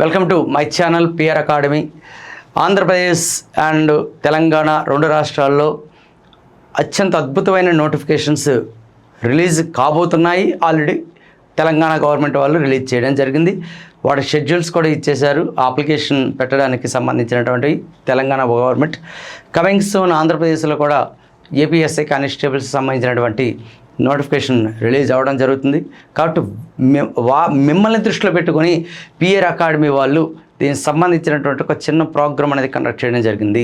Welcome to my channel PR academy. Andhra Pradesh and Telangana రెండు రాష్ట్రాల్లో అత్యంత అద్భుతమైన నోటిఫికేషన్స్ రిలీజ్ కాబోతున్నాయి. ఆల్రెడీ తెలంగాణ గవర్నమెంట్ వాళ్ళు రిలీజ్ చేయడం జరిగింది. వాటి షెడ్యూల్స్ కూడా ఇచ్చేశారు. అప్లికేషన్ పెట్టడానికి సంబంధించినటువంటి తెలంగాణ గవర్నమెంట్ కమింగ్ సూన్. ఆంధ్రప్రదేశ్లో కూడా ఏపీఎస్ఐ కానిస్టేబుల్స్ సంబంధించినటువంటి నోటిఫికేషన్ రిలీజ్ అవ్వడం జరుగుతుంది. కాబట్టి మిమ్మల్ని దృష్టిలో పెట్టుకొని పిఆర్ అకాడమీ వాళ్ళు దీనికి సంబంధించినటువంటి ఒక చిన్న ప్రోగ్రామ్ అనేది కండక్ట్ చేయడం జరిగింది.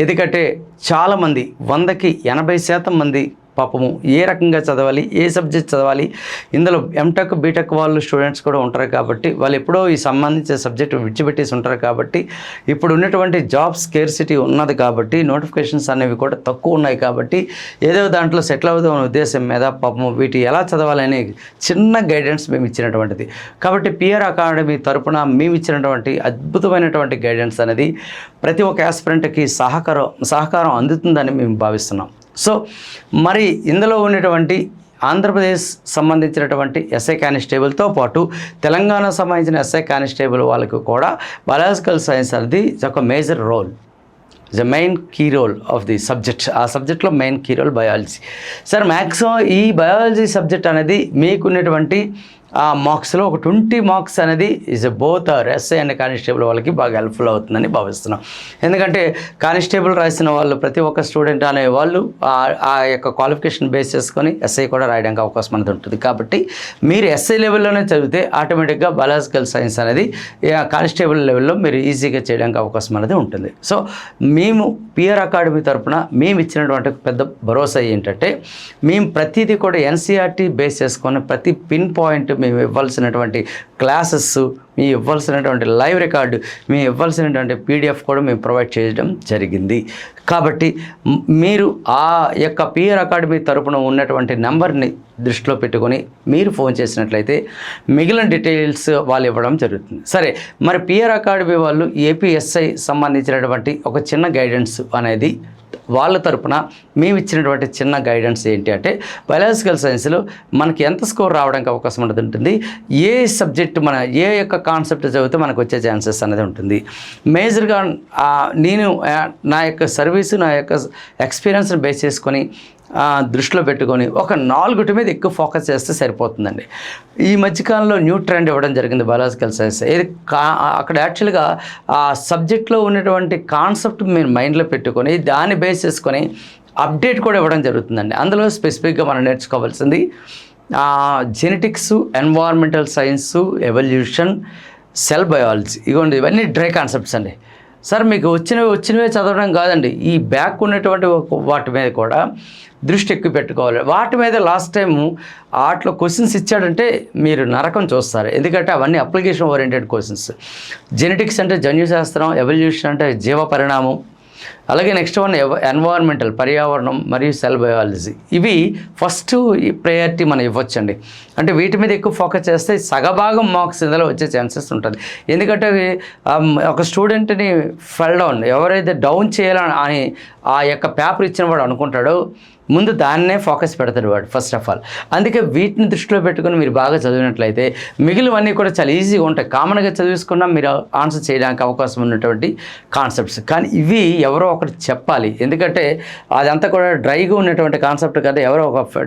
ఎందుకంటే చాలామంది 100కి 80% మంది పాపము ఏ రకంగా చదవాలి, ఏ సబ్జెక్ట్ చదవాలి, ఇందులో ఎంటెక్ బీటెక్ వాళ్ళు స్టూడెంట్స్ కూడా ఉంటారు. కాబట్టి వాళ్ళు ఎప్పుడో ఈ సంబంధించిన సబ్జెక్ట్ విడిచిపెట్టేసి ఉంటారు. కాబట్టి ఇప్పుడు ఉన్నటువంటి జాబ్ స్కేర్సిటీ ఉన్నది కాబట్టి నోటిఫికేషన్స్ అనేవి కూడా తక్కువ ఉన్నాయి. కాబట్టి ఏదో దాంట్లో సెటిల్ అవుతామనే ఉద్దేశం మీద పాపము వీటి ఎలా చదవాలనే చిన్న గైడెన్స్ మేము ఇచ్చినటువంటిది. కాబట్టి పిఆర్ అకాడమీ తరపున మేము ఇచ్చినటువంటి అద్భుతమైనటువంటి గైడెన్స్ అనేది ప్రతి ఒక్క యాస్పిరెంట్కి సహకారం అందుతుందని మేము భావిస్తున్నాం. సో మరి ఇందులో ఉన్నటువంటి ఆంధ్రప్రదేశ్ సంబంధించినటువంటి ఎస్ఐ కానిస్టేబుల్తో పాటు తెలంగాణ సంబంధించిన ఎస్ఐ కానిస్టేబుల్ వాళ్ళకు కూడా బయాలజికల్ సైన్స్ అనేది ఒక major role, the main key role of the subject. ఆ సబ్జెక్ట్లో main key role biology. Sir maximum ఈ బయాలజీ సబ్జెక్ట్ అనేది మీకున్నటువంటి ఆ మార్క్స్లో ఒక 20 మార్క్స్ అనేది is both SI and constable వాళ్ళకి బాగా హెల్ప్ఫుల్ అవుతుందని భావిస్తున్నాం. ఎందుకంటే కానిస్టేబుల్ రాసిన వాళ్ళు ప్రతి ఒక్క స్టూడెంట్ అనే వాళ్ళు ఆ యొక్క క్వాలిఫికేషన్ బేస్ చేసుకొని ఎస్ఐ కూడా రాయడానికి అవకాశం అనేది ఉంటుంది. కాబట్టి మీరు ఎస్ఐ లెవెల్లోనే చదివితే ఆటోమేటిక్గా బయాలజికల్ సైన్స్ అనేది కానిస్టేబుల్ లెవెల్లో మీరు ఈజీగా చేయడానికి అవకాశం అనేది ఉంటుంది. సో మేము పిఆర్ అకాడమీ తరఫున మేము ఇచ్చినటువంటి పెద్ద భరోసా ఏంటంటే మేము ప్రతిదీ కూడా ఎన్సీఆర్టీ బేస్ చేసుకొని ప్రతి పిన్ పాయింట్ మేము ఇవ్వాల్సినటువంటి క్లాసెస్, మేము ఇవ్వాల్సినటువంటి లైవ్ రికార్డు, మేము ఇవ్వాల్సినటువంటి పీడిఎఫ్ కూడా మేము ప్రొవైడ్ చేయడం జరిగింది. కాబట్టి మీరు ఆ యొక్క పిఆర్ అకాడమీ తరపున ఉన్నటువంటి నెంబర్ని దృష్టిలో పెట్టుకొని మీరు ఫోన్ చేసినట్లయితే మిగిలిన డీటెయిల్స్ వాళ్ళు ఇవ్వడం జరుగుతుంది. సరే, మరి పిఆర్ అకాడమీ వాళ్ళు ఏపీఎస్ఐ సంబంధించినటువంటి ఒక చిన్న గైడెన్స్ అనేది వాళ్ళ తరపున మేము ఇచ్చినటువంటి చిన్న గైడెన్స్ ఏంటి అంటే బయాలజికల్ సైన్స్లో మనకి ఎంత స్కోర్ రావడానికి అవకాశం అనేది ఉంటుంది, ఏ సబ్జెక్ట్ మన ఏ యొక్క కాన్సెప్ట్ చదివితే మనకు వచ్చే ఛాన్సెస్ అనేది ఉంటుంది. మేజర్గా నేను నా యొక్క సర్వీసు, నా యొక్క ఎక్స్పీరియన్స్ని బేస్ చేసుకొని దృష్టిలో పెట్టుకొని ఒక 4 మీద ఎక్కువ ఫోకస్ చేస్తే సరిపోతుందండి. ఈ మధ్యకాలంలో న్యూ ట్రెండ్ ఇవ్వడం జరిగింది బయాలజికల్ సైన్స్. ఇది అక్కడ యాక్చువల్గా ఆ సబ్జెక్ట్లో ఉన్నటువంటి కాన్సెప్ట్ మీరు మైండ్లో పెట్టుకొని దాన్ని బేస్ చేసుకొని అప్డేట్ కూడా ఇవ్వడం జరుగుతుందండి. అందులో స్పెసిఫిక్గా మనం నేర్చుకోవాల్సింది genetics, environmental science, evolution, cell biology. ఇవన్నీ డ్రై కాన్సెప్ట్స్ అండి. సార్ మీకు వచ్చినవే చదవడం కాదండి, ఈ బ్యాక్ ఉన్నటువంటి వాటి మీద కూడా దృష్టి ఎక్కువ పెట్టుకోవాలి. వాటి మీద లాస్ట్ టైము వాటిలో క్వశ్చన్స్ ఇచ్చాడంటే మీరు నరకం చూస్తారు. ఎందుకంటే అవన్నీ అప్లికేషన్ ఓరియంటెడ్ క్వశ్చన్స్. జెనెటిక్స్ అంటే జన్యుశాస్త్రం, ఎవల్యూషన్ అంటే జీవ పరిణామం, అలాగే నెక్స్ట్ వన్ ఎన్వైర్మెంటల్ పర్యావరణం మరియు సెల్ బయాలజీ. ఇవి ఫస్ట్ ప్రయారిటీ మనం ఇవ్వచ్చండి. అంటే వీటి మీద ఎక్కువ ఫోకస్ చేస్తే సగభాగం మార్క్స్ ఇందులో వచ్చే ఛాన్సెస్ ఉంటుంది. ఎందుకంటే ఒక స్టూడెంట్ని ఫెల్ డౌన్ ఎవరైతే డౌన్ చేయాలని అని ఆ యొక్క పేపర్ ఇచ్చిన వాడు అనుకుంటాడో ముందు దాన్నే ఫోకస్ పెడతాడు వాడు ఫస్ట్ ఆఫ్ ఆల్. అందుకే వీటిని దృష్టిలో పెట్టుకుని మీరు బాగా చదివినట్లయితే మిగిలినవన్నీ కూడా చాలా ఈజీగా ఉంటాయి. కామన్గా చదివేసుకున్నా మీరు ఆన్సర్ చేయడానికి అవకాశం ఉన్నటువంటి కాన్సెప్ట్స్. కానీ ఇవి ఎవరో ఒకటి చెప్పాలి. ఎందుకంటే అదంతా కూడా డ్రైగా ఉన్నటువంటి కాన్సెప్ట్ కదా, ఎవరో ఒక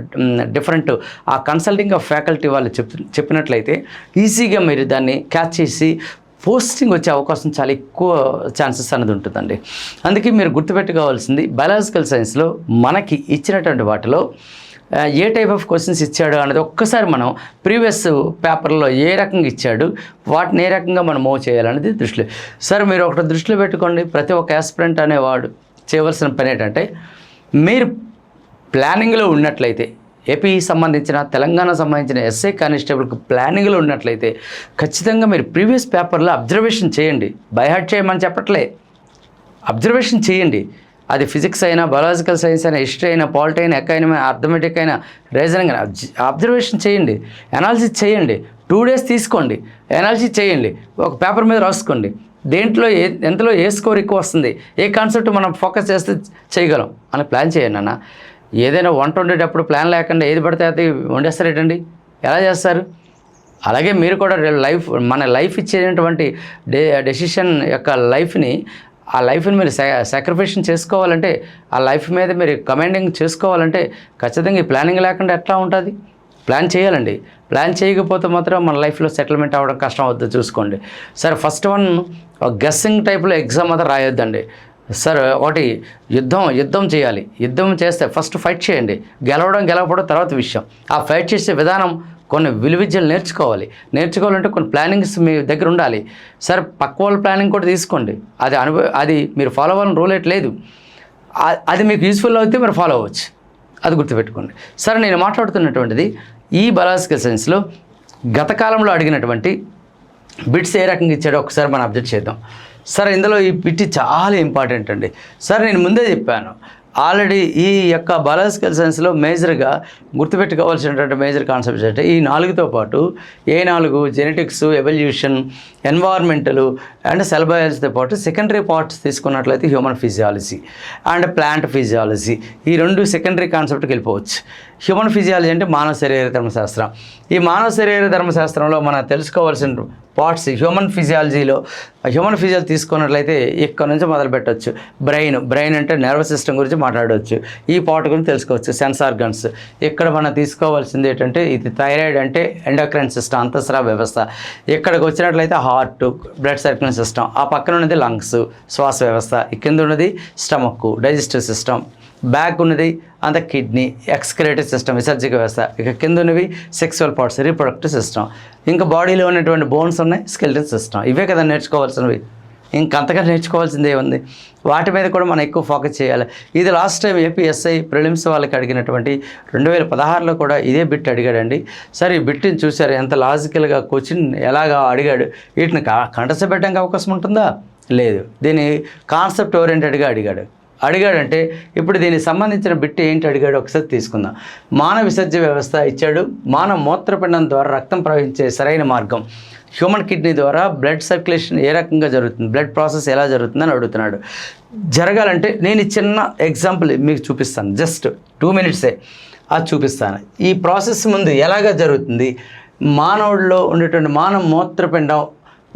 డిఫరెంట్ ఆ కన్సల్టింగ్ ఆఫ్ ఫ్యాకల్టీ వాళ్ళు చెప్పినట్లయితే ఈజీగా మీరు దాన్ని క్యాచ్ చేసి పోస్టింగ్ వచ్చే అవకాశం చాలా ఎక్కువ ఛాన్సెస్ అనేది ఉంటుందండి. అందుకే మీరు గుర్తుపెట్టుకోవాల్సింది బయాలజికల్ సైన్స్లో మనకి ఇచ్చినటువంటి వాటిలో ఏ టైప్ ఆఫ్ క్వశ్చన్స్ ఇచ్చాడు అనేది ఒక్కసారి మనం ప్రీవియస్ పేపర్లో ఏ రకంగా ఇచ్చాడు, వాటిని ఏ రకంగా మనం మూవ్ చేయాలనేది దృష్టిలో. సరే, మీరు ఒకటి దృష్టిలో పెట్టుకోండి. ప్రతి ఒక్క యాస్పిరెంట్ అనేవాడు చేయవలసిన పని ఏంటంటే మీరు ప్లానింగ్లో ఉన్నట్లయితే ఏపీ సంబంధించిన తెలంగాణ సంబంధించిన ఎస్ఐ కానిస్టేబుల్కి ప్లానింగ్లో ఉన్నట్లయితే ఖచ్చితంగా మీరు ప్రీవియస్ పేపర్లో అబ్జర్వేషన్ చేయండి. బైహార్ట్ చేయమని చెప్పట్లే, అబ్జర్వేషన్ చేయండి. అది ఫిజిక్స్ అయినా, బయాలజికల్ సైన్స్ అయినా, హిస్టరీ అయినా, పాలిటీ అయినా, ఎకానమీ, అర్థమెటిక్ అయినా, రీజనింగ్ అయినా అబ్జర్వేషన్ చేయండి, అనాలిసిస్ చేయండి. 2 days తీసుకోండి, అనాలిసిస్ చేయండి, ఒక పేపర్ మీద రాసుకోండి. దేంట్లో ఎంతలో ఏ స్కోర్ ఎక్కువ వస్తుంది, ఏ కాన్సెప్ట్ మనం ఫోకస్ చేస్తే చేయగలం అని ప్లాన్ చేయండి అన్న. ఏదైనా వంట వండేటప్పుడు ప్లాన్ లేకుండా ఏది పడితే అది వండేస్తారేటండి, ఎలా చేస్తారు? అలాగే మీరు కూడా మన లైఫ్ ఇచ్చేటువంటి డెసిషన్ యొక్క ఆ లైఫ్ని మీరు సాక్రిఫికేషన్ చేసుకోవాలంటే, ఆ లైఫ్ మీద మీరు కమాండింగ్ చేసుకోవాలంటే ఖచ్చితంగా ఈ ప్లానింగ్ లేకుండా ఎట్లా ఉంటుంది? ప్లాన్ చేయాలండి. ప్లాన్ చేయకపోతే మాత్రం మన లైఫ్లో సెటిల్మెంట్ అవ్వడం కష్టం అవుతుంది. చూసుకోండి సార్. ఫస్ట్ వన్ గెస్సింగ్ టైప్లో ఎగ్జామ్ మాత్రం రాయొద్దండి సార్. ఒకటి యుద్ధం చేయాలి. యుద్ధం చేస్తే ఫస్ట్ ఫైట్ చేయండి. గెలవకపోవడం తర్వాత విషయం. ఆ ఫైట్ చేసే విధానం కొన్ని విలువిద్యలు నేర్చుకోవాలంటే కొన్ని ప్లానింగ్స్ మీ దగ్గర ఉండాలి సార్. పక్క వాళ్ళ ప్లానింగ్ కూడా తీసుకోండి. అది మీరు ఫాలో అవ్వాలని రూల్ లేదు. అది మీకు యూస్ఫుల్ అయితే మీరు ఫాలో అవ్వచ్చు. అది గుర్తుపెట్టుకోండి సార్. నేను మాట్లాడుతున్నటువంటిది ఈ బయాలజికల్ సైన్స్లో గత కాలంలో అడిగినటువంటి బిట్స్ ఏ రకంగా ఇచ్చాడో ఒకసారి మనం అబ్జర్వ్ చేద్దాం సార్. ఇందులో ఈ బిట్ చాలా ఇంపార్టెంట్ అండి సార్. నేను ముందే చెప్పాను ఆల్రెడీ ఈ యొక్క బయాలజికల్ సైన్స్లో మేజర్గా గుర్తుపెట్టుకోవాల్సినటువంటి మేజర్ కాన్సెప్ట్స్ అంటే ఈ 4తో పాటు A4 genetics, evolution, environmental and cell బయాలజీతో పాటు సెకండరీ పార్ట్స్ తీసుకున్నట్లయితే human physiology and plant physiology, ఈ 2 సెకండరీ కాన్సెప్ట్కి వెళ్ళిపోవచ్చు. హ్యూమన్ ఫిజియాలజీ అంటే మానవ శరీర ధర్మశాస్త్రం. ఈ మానవ శరీర ధర్మశాస్త్రంలో మనం తెలుసుకోవాల్సిన పార్ట్స్ హ్యూమన్ ఫిజియాలజీ తీసుకున్నట్లయితే ఇక్కడ నుంచి మొదలు పెట్టవచ్చు. బ్రెయిన్ అంటే నర్వస్ సిస్టమ్ గురించి మాట్లాడవచ్చు. ఈ పార్ట్ గురించి తెలుసుకోవచ్చు. సెన్స్ ఆర్గన్స్ ఇక్కడ మనం తీసుకోవాల్సింది ఏంటంటే ఇది థైరాయిడ్ అంటే ఎండోక్రైన్ సిస్టమ్, అంతఃస్రావ వ్యవస్థ. ఇక్కడికి వచ్చినట్లయితే హార్ట్, బ్లడ్ సర్క్యులేషన్ సిస్టమ్. ఆ పక్కన ఉన్నది లంగ్స్, శ్వాస వ్యవస్థ. కింద ఉన్నది స్టమక్, డైజెస్టివ్ సిస్టమ్. బ్యాక్ ఉన్నది అంత కిడ్నీ, ఎక్స్క్రియేటరీ సిస్టమ్, విసర్జక వ్యవస్థ. ఇక కింద ఉన్నవి సెక్సువల్ పార్ట్స్, రీప్రొడక్టివ్ సిస్టమ్. ఇంకా బాడీలో ఉన్నటువంటి బోన్స్ ఉన్నాయి, స్కెలిటన్ సిస్టమ్. ఇవే కదా నేర్చుకోవాల్సినవి. ఇంకంతగా నేర్చుకోవాల్సింది ఏముంది? వాటి మీద కూడా మనం ఎక్కువ ఫోకస్ చేయాలి. ఇది లాస్ట్ టైం ఏపీఎస్ఐ ప్రిలిమ్స్ వాళ్ళకి అడిగినటువంటి 2016లో కూడా ఇదే బిట్ అడిగాడండి సార్. ఈ బిట్ని చూసారు ఎంత లాజికల్గా క్వశ్చన్ ఎలాగా అడిగాడు. వీటిని కంటసపెట్టడానికి అవకాశం ఉంటుందా? లేదు. దీన్ని కాన్సెప్ట్ ఓరియంటెడ్గా అడిగాడంటే ఇప్పుడు దీనికి సంబంధించిన బిట్ ఏంటి అడిగాడు ఒకసారి తీసుకుందాం. మానవ విసర్జ వ్యవస్థ ఇచ్చాడు. మానవ మూత్రపిండం ద్వారా రక్తం ప్రవహించే సరైన మార్గం, హ్యూమన్ కిడ్నీ ద్వారా బ్లడ్ సర్క్యులేషన్ ఏ రకంగా జరుగుతుంది, బ్లడ్ ప్రాసెస్ ఎలా జరుగుతుందని అడుగుతున్నాడు. జరగాలంటే నేను చిన్న ఎగ్జాంపుల్ మీకు చూపిస్తాను, జస్ట్ 2 minutesే అది చూపిస్తాను. ఈ ప్రాసెస్ ముందు ఎలాగ జరుగుతుంది, మానవుడిలో ఉండేటువంటి మానవ మూత్రపిండం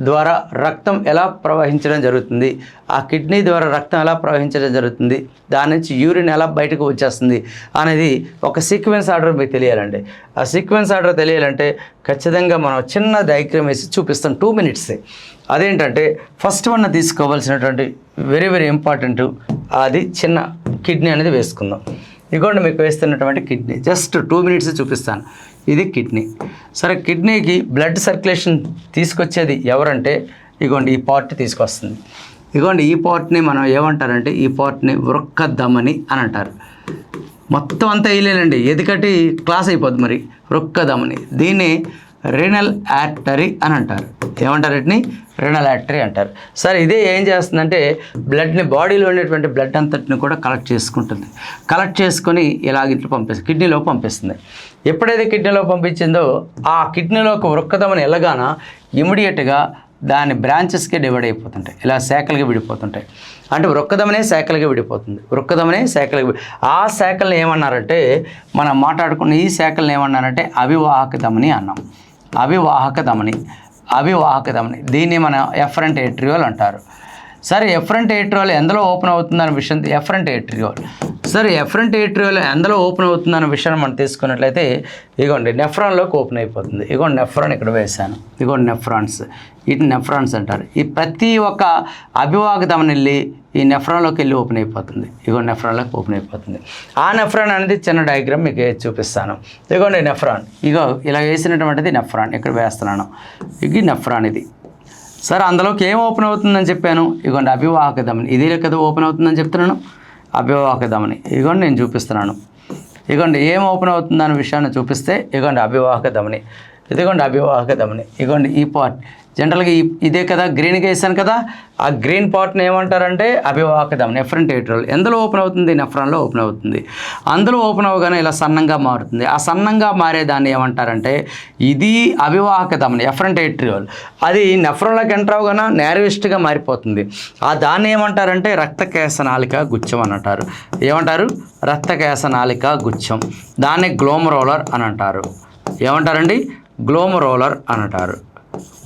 ద్వారా రక్తం ఎలా ప్రవహించడం జరుగుతుంది, ఆ కిడ్నీ ద్వారా రక్తం ఎలా ప్రవహించడం జరుగుతుంది, దాని నుంచి యూరిన్ ఎలా బయటకు వచ్చేస్తుంది అనేది ఒక సీక్వెన్స్ ఆర్డర్ మీకు తెలియాలండి. ఆ సీక్వెన్స్ ఆర్డర్ తెలియాలంటే ఖచ్చితంగా మనం చిన్న డయాగ్రామ్ వేసి చూపిస్తాం. 2 minutesే. అదేంటంటే ఫస్ట్ వన్ తీసుకోవాల్సినటువంటి వెరీ ఇంపార్టెంట్, అది చిన్న కిడ్నీ అనేది వేసుకుందాం. ఇదిగోండి మీకు వేస్తున్నటువంటి కిడ్నీ, జస్ట్ 2 minutes చూపిస్తాను. ఇది కిడ్నీ. సరే, కిడ్నీకి బ్లడ్ సర్క్యులేషన్ తీసుకొచ్చేది ఎవరంటే ఇగోండి ఈ పార్ట్ తీసుకొస్తుంది. ఇగోండి ఈ పార్ట్ని మనం ఏమంటారంటే ఈ పార్ట్ని వృక్క ధమని అని అంటారు. మొత్తం అంతా వేయలేనండి, ఎందుకంటే క్లాస్ అయిపోద్ది. మరి వృక్క ధమని, దీన్ని రీనల్ ఆర్టరీ అని అంటారు. ఏమంటారు? వీటిని రీనల్ ఆర్టరీ అంటారు. సరే, ఇదే ఏం చేస్తుందంటే బ్లడ్ని, బాడీలో ఉండేటువంటి బ్లడ్ అంతటిని కూడా కలెక్ట్ చేసుకుంటుంది. కలెక్ట్ చేసుకొని ఇలాగిట్లు పంపిస్తుంది, కిడ్నీలో పంపిస్తుంది. ఎప్పుడైతే కిడ్నీలో పంపించిందో ఆ కిడ్నీలోకి వృక్కధమని వెళ్ళగాన ఇమీడియట్గా దాని బ్రాంచెస్కి డివైడ్ అయిపోతుంటాయి, ఇలా శాఖలుగా విడిపోతుంటాయి. అంటే వృక్కధమనే శాఖలుగా విడిపోతుంది. ఆ శాఖలను ఏమన్నారంటే, మనం మాట్లాడుకున్న ఈ శాఖలను ఏమన్నారంటే అవివాహక ధమని అన్నాం. అవివాహక ధమని దీన్ని మనం ఎఫరెంట్ ఏట్రియోల్ అంటారు. సరే, ఎఫరెంట్ ఏట్రియోల్ ఎందులో ఓపెన్ అవుతుందన్న విషయం, ఎఫరెంట్ ఏట్రియోల్. సరే, ఎఫరెంట్ ఏట్రియోల్ ఎందులో ఓపెన్ అవుతుందన్న విషయాన్ని మనం తీసుకున్నట్లయితే ఇగోండి నెఫ్రాన్లోకి ఓపెన్ అయిపోతుంది. ఇగోండి నెఫ్రాన్ ఇక్కడ వేశాను. ఇగోండి నెఫ్రాన్స్, వీటిని నెఫ్రాన్స్ అంటారు. ఈ ప్రతి ఒక్క అభివాహక ధమని వెళ్ళి ఈ నెఫ్రాన్లోకి వెళ్ళి ఓపెన్ అయిపోతుంది. ఇగోండి నెఫ్రాన్లోకి ఓపెన్ అయిపోతుంది. ఆ నెఫ్రాన్ అనేది చిన్న డయాగ్రామ్ మీకు చూపిస్తాను. ఇగోండి నెఫ్రాన్, ఇగో ఇలా వేసినటువంటిది నెఫ్రాన్, ఇక్కడ వేస్తున్నాను. ఇది నెఫ్రాన్. ఇది సరే, అందులోకి ఏం ఓపెన్ అవుతుందని చెప్పాను. ఇగోండి అభివాహక ధమని, ఇది కదా ఓపెన్ అవుతుందని చెప్తున్నాను, అభివాహక ధమని. ఇగోండి నేను చూపిస్తున్నాను. ఇగోండి ఏం ఓపెన్ అవుతుందన్న విషయాన్ని చూపిస్తే ఇగోండి అభివాహక ధమని, ఇదిగోండి అభివాహక ధమని. ఇగోండి ఈ పార్ట్ జనరల్గా ఇదే కదా గ్రీన్గా వేసాను కదా, ఆ గ్రీన్ పార్ట్ని ఏమంటారంటే అభివాహక ధమని, ఎఫరెంట్ ఏట్రియోల్. ఎందులో ఓపెన్ అవుతుంది? నెఫ్రాన్లో ఓపెన్ అవుతుంది. అందులో ఓపెన్ అవ్వగానే ఇలా సన్నంగా మారుతుంది. ఆ సన్నంగా మారేదాన్ని ఏమంటారంటే ఇది అభివాహక ధమని, ఎఫరెంట్ ఏట్రియోల్. అది నెఫ్రాన్లోకి ఎంటర్ అవగానే నేరోయిస్ట్గా మారిపోతుంది. ఆ దాన్ని ఏమంటారంటే రక్తకేశనాళిక గుచ్చం అని అంటారు. ఏమంటారు? రక్తకేశనాళిక గుచ్చం. దాన్ని గ్లోమరోలర్ అని అంటారు. ఏమంటారండి? గ్లోమరోలర్ అని అంటారు.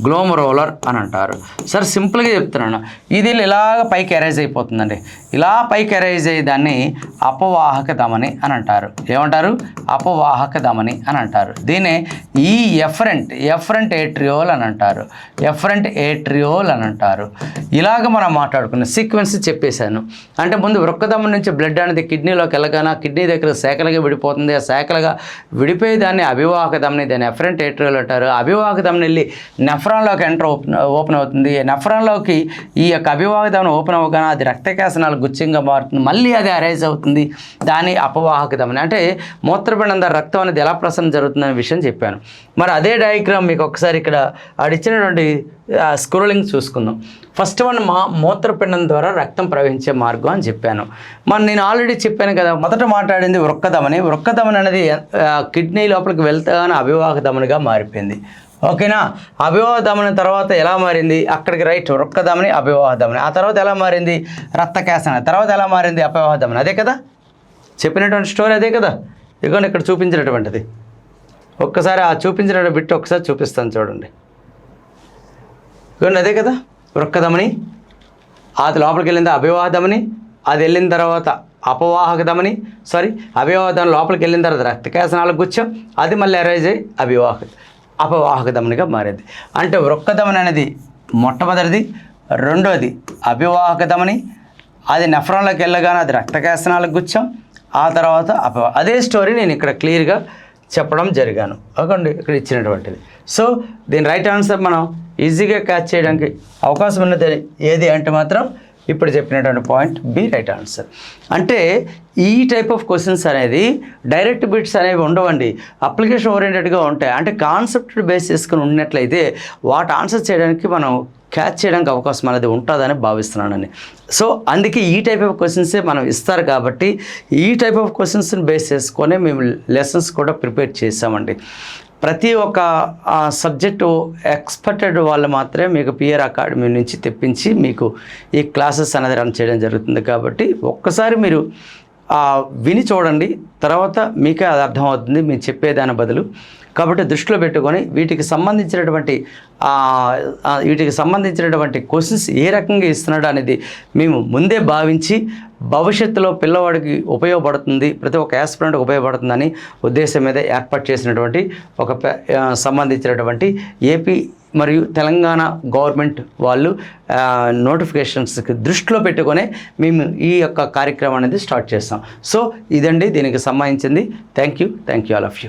గ్లోమరోలర్ అని అంటారు. సార్ సింపుల్గా చెప్తున్నాను, ఇది ఇలాగ పైకి ఎరైజ్ అయిపోతుందండి. ఇలా పైకి ఎరైజ్ అయ్యి దాన్ని అపవాహక ధమని అని అంటారు. ఏమంటారు? అపవాహక ధమని అని అంటారు. దీన్ని ఈ ఎఫరెంట్ ఏట్రియోల్ అని అంటారు. ఎఫరెంట్ ఏట్రియోల్ అని అంటారు. ఇలాగ మనం మాట్లాడుకున్న సీక్వెన్స్ చెప్పేశాను. అంటే ముందు వృక్కధమని నుంచి బ్లడ్ అనేది కిడ్నీలోకి వెళ్ళగానే కిడ్నీ దగ్గర శాఖలుగా విడిపోతుంది. ఆ శాఖలుగా విడిపోయి దాన్ని అభివాహక ధమని, దాన్ని ఎఫరెంట్ ఏట్రియోల్ అంటారు. అభివాహక ధమని వెళ్ళి నెఫ్రాన్లోకి ఓపెన్ అవుతుంది. నెఫ్రాన్లోకి ఈ యొక్క అభివాహక ధమని ఓపెన్ అవ్వగానే అది రక్తకేశనాలు గుచ్ఛంగా మారుతుంది. మళ్ళీ అది అరైజ్ అవుతుంది. దాని అపవాహక ధమని. అంటే మూత్రపిండం ద్వారా రక్తం అనేది ఎలా ప్రసరణ జరుగుతుందనే విషయం చెప్పాను. మరి అదే డయాగ్రామ్ మీకు ఒకసారి ఇక్కడ ఆడిచ్చినటువంటి స్క్రోలింగ్ చూసుకుందాం. ఫస్ట్ వన్ మూత్రపిండం ద్వారా రక్తం ప్రవహించే మార్గం అని చెప్పాను. మరి నేను ఆల్రెడీ చెప్పాను కదా, మొదట మాట్లాడింది వృక్కధమని. వృక్కధమని అనేది కిడ్నీ లోపలికి వెళ్తాగానే అభివాహక ధమనిగా మారిపోయింది. ఓకేనా? అభివాహ ధమని తర్వాత ఎలా మారింది? అక్కడికి రైట్, వృక్కధమని, అభివాహ ధమని. ఆ తర్వాత ఎలా మారింది? రక్తకేశన. తర్వాత ఎలా మారింది? అపవాహ ధమని. అదే కదా చెప్పినటువంటి స్టోరీ, అదే కదా. ఇదిగోండి ఇక్కడ చూపించినటువంటిది. ఒక్కసారి ఆ చూపించినటువంటి బిట్ ఒకసారి చూపిస్తాను చూడండి. ఇదిగోండి అదే కదా వృక్కధమని. అది లోపలికి వెళ్ళింది అభివాహ ధమని. అది వెళ్ళిన తర్వాత అపవాహక ధమని, అభివాహ ధమని లోపలికి వెళ్ళిన తర్వాత రక్తకేశనాలకు గుచ్చాం. అది మళ్ళీ అరైజ్ అయ్యి అపవాహక ధమనిగా మారేది. అంటే వృక్కధమని అనేది మొట్టమొదటిది. రెండోది అభివాహక ధమని. అది నెఫ్రాన్లోకి వెళ్ళగానే అది రక్తకేశనాలకు గుచ్చాం. ఆ తర్వాత అదే స్టోరీ నేను ఇక్కడ క్లియర్గా చెప్పడం జరిగాను. అవ్వండి ఇక్కడ ఇచ్చినటువంటిది. సో దీని రైట్ ఆన్సర్ మనం ఈజీగా క్యాచ్ చేయడానికి అవకాశం ఉన్నది ఏది అంటే మాత్రం ఇప్పుడు చెప్పినటువంటి పాయింట్ బి రైట్ ఆన్సర్. అంటే ఈ టైప్ ఆఫ్ క్వశ్చన్స్ అనేది డైరెక్ట్ బిట్స్ అనేవి ఉండవండి, అప్లికేషన్ ఓరియంటెడ్గా ఉంటాయి. అంటే కాన్సెప్ట్ బేస్ చేసుకుని ఉన్నట్లయితే వాటి ఆన్సర్ చేయడానికి మనం క్యాచ్ చేయడానికి అవకాశం అనేది ఉంటుందని భావిస్తున్నానని. సో అందుకే ఈ టైప్ ఆఫ్ క్వశ్చన్సే మనం ఇస్తారు కాబట్టి ఈ టైప్ ఆఫ్ క్వశ్చన్స్ని బేస్ చేసుకొని మేము లెసన్స్ కూడా ప్రిపేర్ చేసామండి. ప్రతి ఒక్క సబ్జెక్టు ఎక్స్పర్టెడ్ వాళ్ళు మాత్రమే మీకు పిఆర్ అకాడమీ నుంచి తెప్పించి మీకు ఈ క్లాసెస్ అనేది రన్ చేయడం జరుగుతుంది. కాబట్టి ఒక్కసారి మీరు విని చూడండి, తర్వాత మీకే అది అర్థమవుతుంది మేము చెప్పేదాని బదులు. కాబట్టి దృష్టిలో పెట్టుకొని వీటికి సంబంధించినటువంటి క్వశ్చన్స్ ఏ రకంగా ఇస్తున్నాడు అనేది మేము ముందే భావించి భవిష్యత్తులో పిల్లవాడికి ఉపయోగపడుతుంది, ప్రతి ఒక్క యాస్పిరెంట్కి ఉపయోగపడుతుందని ఉద్దేశం మీద ఏర్పాటు చేసినటువంటి ఒక సంబంధించినటువంటి ఏపీ మరియు తెలంగాణ గవర్నమెంట్ వాళ్ళు నోటిఫికేషన్స్కి దృష్టిలో పెట్టుకొని మేము ఈ యొక్క కార్యక్రమం అనేది స్టార్ట్ చేస్తాం. సో ఇదండి దీనికి సంబంధించింది. Thank you all of you.